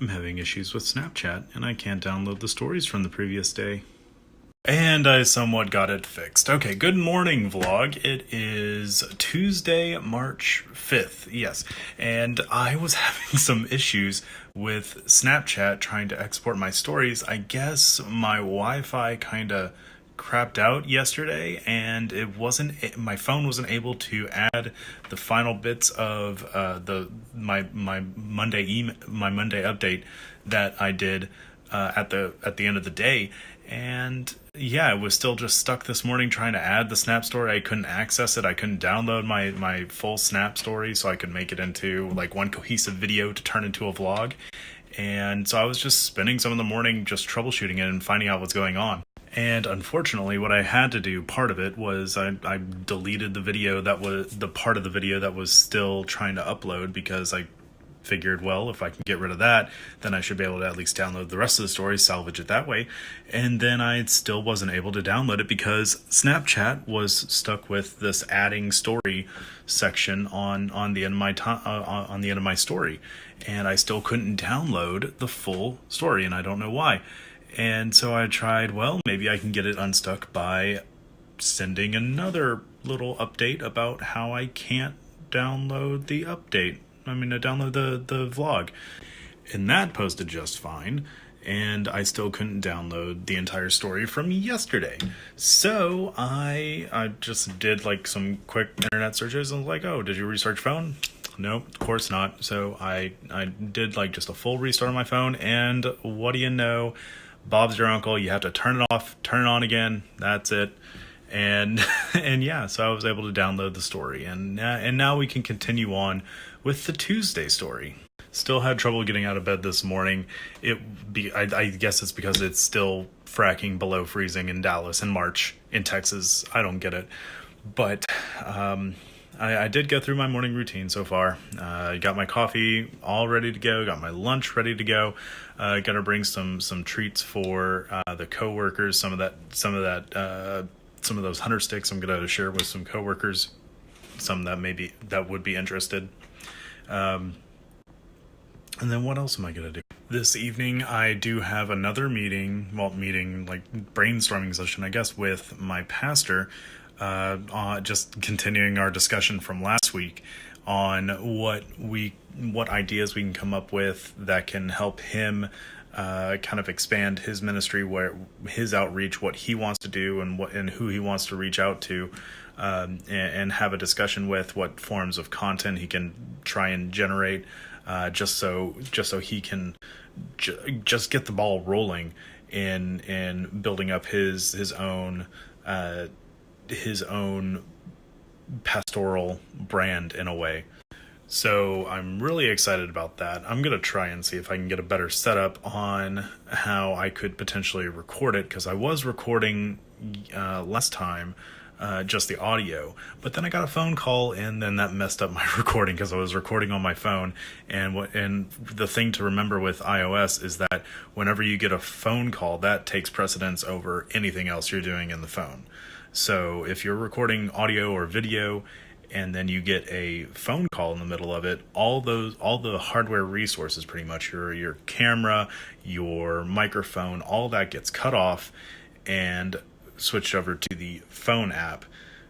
I'm having issues with Snapchat and I can't download the stories from the previous day. And I somewhat got it fixed. Okay, good morning, vlog. It is Tuesday, March 5th. Yes, and I was having some issues with Snapchat trying to export my stories. I guess my Wi-Fi kind of crapped out yesterday, and my phone wasn't able to add the final bits of my Monday update that I did at the end of the day. And yeah, it was still just stuck this morning trying to add the Snap story. I couldn't access it. I couldn't download my full Snap story so I could make it into like one cohesive video to turn into a vlog. And so I was just spending some of the morning just troubleshooting it and finding out what's going on. And unfortunately, what I had to do, part of it was I deleted the video that was the part of the video that was still trying to upload, because I figured, well, if I can get rid of that, then I should be able to at least download the rest of the story, salvage it that way. And then I still wasn't able to download it because Snapchat was stuck with this adding story section on the end of my on the end of my story, and I still couldn't download the full story, and I don't know why. And so I tried, well, maybe I can get it unstuck by sending another little update about how I can't download the update. Download the vlog. And that posted just fine, and I still couldn't download the entire story from yesterday. So I just did like some quick internet searches and was like, oh, did you restart your phone? Nope, of course not. So I did like just a full restart on my phone, and what do you know? Bob's your uncle. You have to turn it off, turn it on again. That's it. And yeah, so I was able to download the story, and now we can continue on with the Tuesday story. Still had trouble getting out of bed this morning. I guess it's because it's still fracking below freezing in Dallas in March. In Texas, I don't get it. But I did go through my morning routine so far. Got my coffee all ready to go. Got my lunch ready to go. Got to bring some treats for the coworkers. Some of those hunter sticks I'm gonna share with some coworkers. Some that would be interested. And then what else am I gonna do? This evening I do have another meeting like brainstorming session, I guess, with my pastor. Just continuing our discussion from last week on what ideas we can come up with that can help him kind of expand his ministry, where his outreach, what he wants to do, and who he wants to reach out to, and have a discussion with what forms of content he can try and generate, just so he can just get the ball rolling in building up his own pastoral brand in a way. So I'm really excited about that. I'm going to try and see if I can get a better setup on how I could potentially record it, because I was recording last time just the audio, but then I got a phone call, and then that messed up my recording because I was recording on my phone. And the thing to remember with iOS is that whenever you get a phone call, that takes precedence over anything else you're doing in the phone. So if you're recording audio or video and then you get a phone call in the middle of it, all the hardware resources, pretty much your camera, your microphone, all that gets cut off and switched over to the phone app,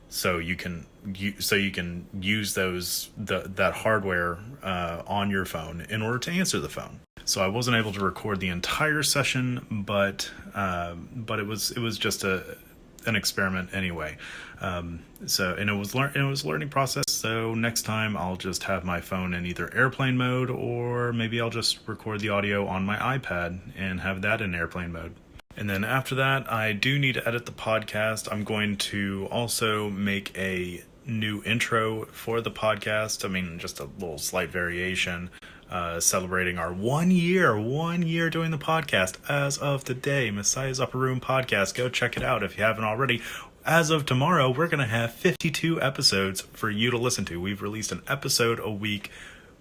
so you can use that hardware on your phone in order to answer the phone. So I wasn't able to record the entire session, but it was just an experiment anyway. It was a learning process. So next time I'll just have my phone in either airplane mode, or maybe I'll just record the audio on my iPad and have that in airplane mode. And then after that, I do need to edit the podcast. I'm going to also make a new intro for the podcast. Just a little slight variation, celebrating our 1 year doing the podcast as of today. Messiah's Upper Room Podcast. Go check it out if you haven't already. As of tomorrow, we're going to have 52 episodes for you to listen to. We've released an episode a week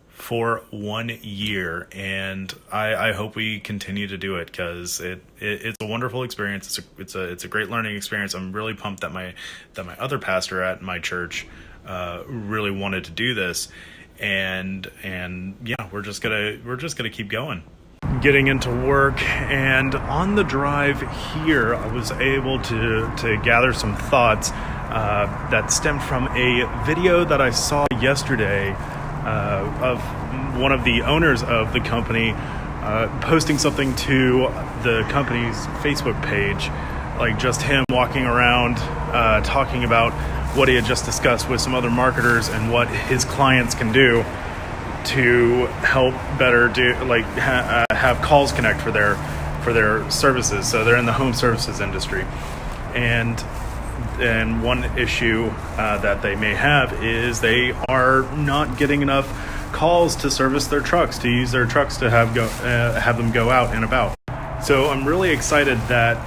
for 1 year, and I hope we continue to do it, because it's a wonderful experience. It's a great learning experience. I'm really pumped that my other pastor at my church really wanted to do this, and yeah, we're just gonna keep going. getting into work, and on the drive here I was able to gather some thoughts that stemmed from a video that I saw yesterday of one of the owners of the company posting something to the company's Facebook page, like just him walking around talking about what he had just discussed with some other marketers and what his clients can do to help better have calls connect for their services. So they're in the home services industry, and one issue that they may have is they are not getting enough calls to service their trucks, to use their trucks to have them go out and about. So I'm really excited that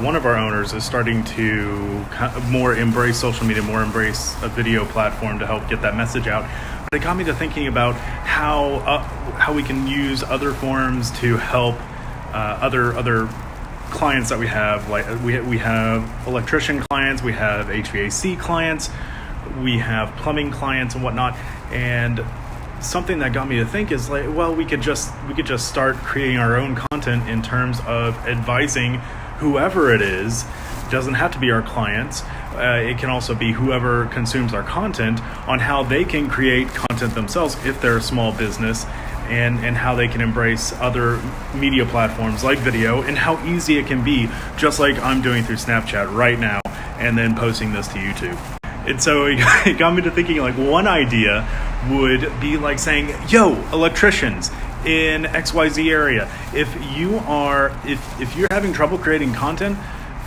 one of our owners is starting to more embrace social media, more embrace a video platform to help get that message out. But it got me to thinking about how we can use other forms to help other clients that we have. Like we have electrician clients, we have HVAC clients, we have plumbing clients and whatnot. And something that got me to think is like, well, we could just start creating our own content in terms of advising whoever it is. It doesn't have to be our clients. It can also be whoever consumes our content on how they can create content themselves if they're a small business, and how they can embrace other media platforms like video, and how easy it can be, just like I'm doing through Snapchat right now, and then posting this to YouTube. And so it got me to thinking, like, one idea would be like saying, yo, electricians in XYZ area, if you're having trouble creating content,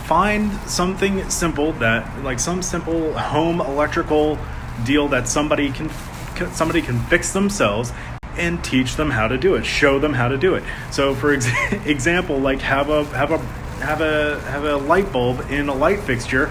find something simple, that like some simple home electrical deal that somebody can fix themselves, and teach them how to do it, show them how to do it. So for example, like have a light bulb in a light fixture,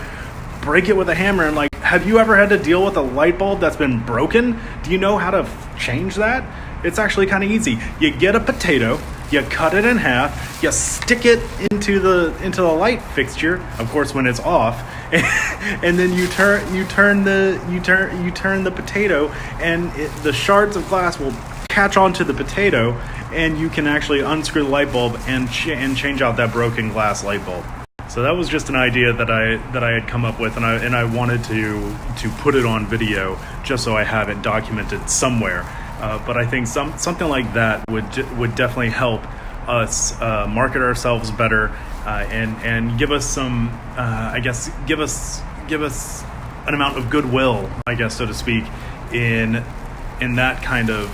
break it with a hammer, and like, have you ever had to deal with a light bulb that's been broken? Do you know how to change that? It's actually kind of easy. You get a potato, you cut it in half, you stick it into the light fixture, of course when it's off, and then you turn the potato, and the shards of glass will catch onto the potato, and you can actually unscrew the light bulb and change out that broken glass light bulb. So that was just an idea that I had come up with, and I wanted to put it on video just so I have it documented somewhere. But I think something like that would definitely help us market ourselves better, and give us some give us an amount of goodwill, I guess, so to speak, in that kind of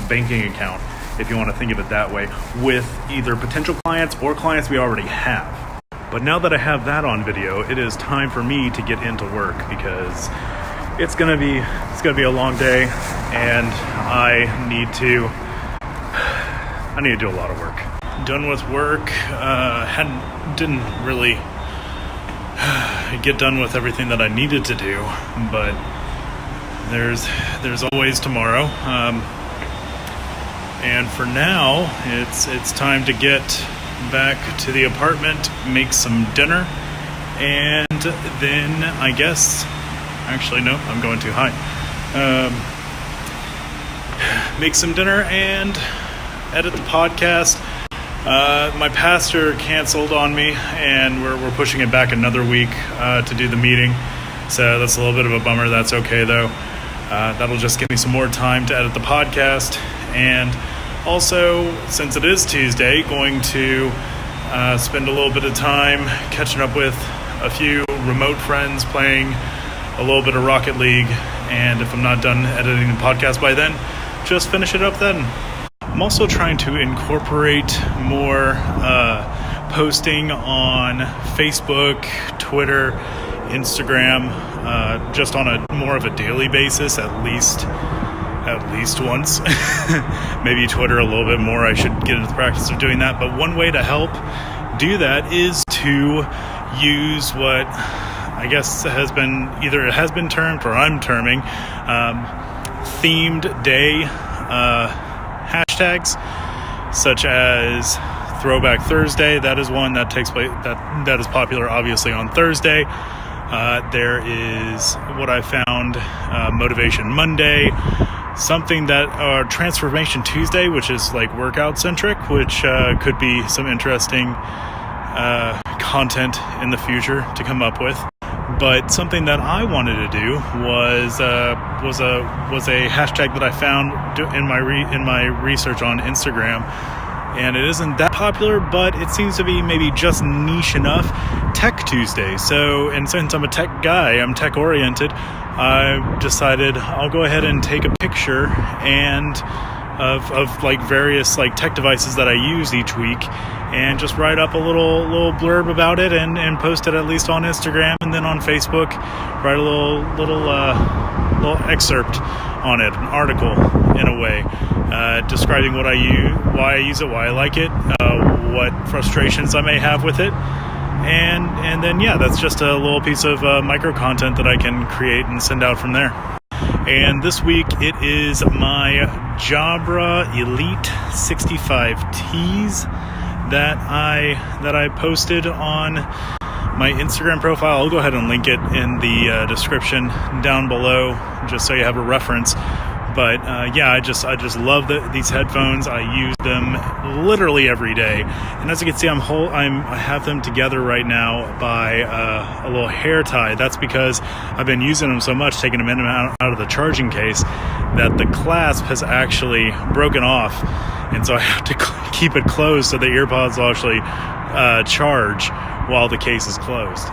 banking account, if you want to think of it that way, with either potential clients or clients we already have. But now that I have that on video, it is time for me to get into work, because it's gonna be a long day, and I need to do a lot of work. Done with work. Didn't really get done with everything that I needed to do, but there's always tomorrow. And for now, it's time to get back to the apartment, make some dinner, and then I guess, actually no, I'm going too high. Make some dinner and edit the podcast. My pastor canceled on me, and we're pushing it back another week to do the meeting. So that's a little bit of a bummer. That's okay though. That'll just give me some more time to edit the podcast. And also, since it is Tuesday, going to spend a little bit of time catching up with a few remote friends, playing a little bit of Rocket League, and if I'm not done editing the podcast by then, just finish it up then. I'm also trying to incorporate more posting on Facebook, Twitter, Instagram, just on a more of a daily basis, at least once. Maybe Twitter a little bit more. I should get into the practice of doing that. But one way to help do that is to use what I guess has been termed, or I'm terming, themed day hashtags, such as Throwback Thursday. That is one that takes place, that is popular obviously on Thursday. There is what I found, Motivation Monday, something that Transformation Tuesday, which is like workout centric, which could be some interesting content in the future to come up with. But something that I wanted to do was a hashtag that I found in my research on Instagram, and it isn't that popular, but it seems to be maybe just niche enough. Tech Tuesday. So, and since I'm a tech guy, I'm tech oriented, I decided I'll go ahead and take a picture and of like various like tech devices that I use each week, and just write up a little blurb about it and post it at least on Instagram, and then on Facebook write a little excerpt on it, an article in a way, describing what I use, why I use it, why I like it, what frustrations I may have with it. And then, yeah, that's just a little piece of micro content that I can create and send out from there. And this week it is my Jabra Elite 65 tees that I posted on my Instagram profile. I'll go ahead and link it in the description down below, just so you have a reference. But yeah, I just love these headphones. I use them literally every day, and as you can see, I have them together right now by a little hair tie. That's because I've been using them so much, taking them in and out of the charging case, that the clasp has actually broken off, and so I have to keep it closed so the earpods will actually charge while the case is closed.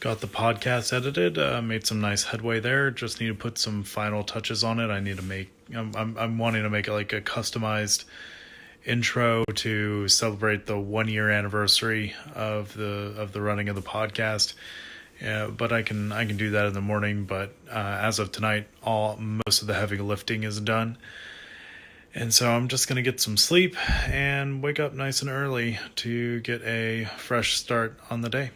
Got the podcast edited, made some nice headway there. Just need to put some final touches on it. I'm wanting to make it like a customized intro to celebrate the 1 year anniversary of the running of the podcast. But I can do that in the morning. But as of tonight, most of the heavy lifting is done. And so I'm just going to get some sleep and wake up nice and early to get a fresh start on the day.